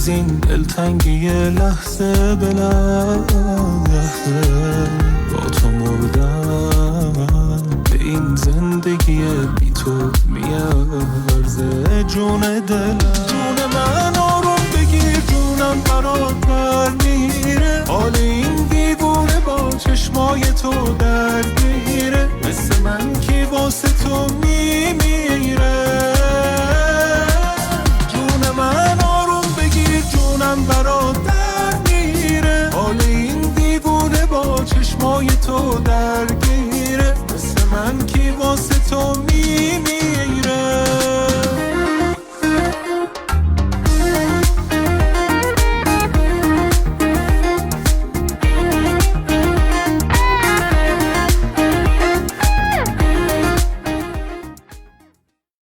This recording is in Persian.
از این دلتنگی لحظه به لحظه با تو مردم به این زندگی بی تو میارزه. جون دلم جون من آروم بگیر، جونم برات در میره، حال این دیوونه با چشمای تو درگیره، مثل من که واسه تو میمیره.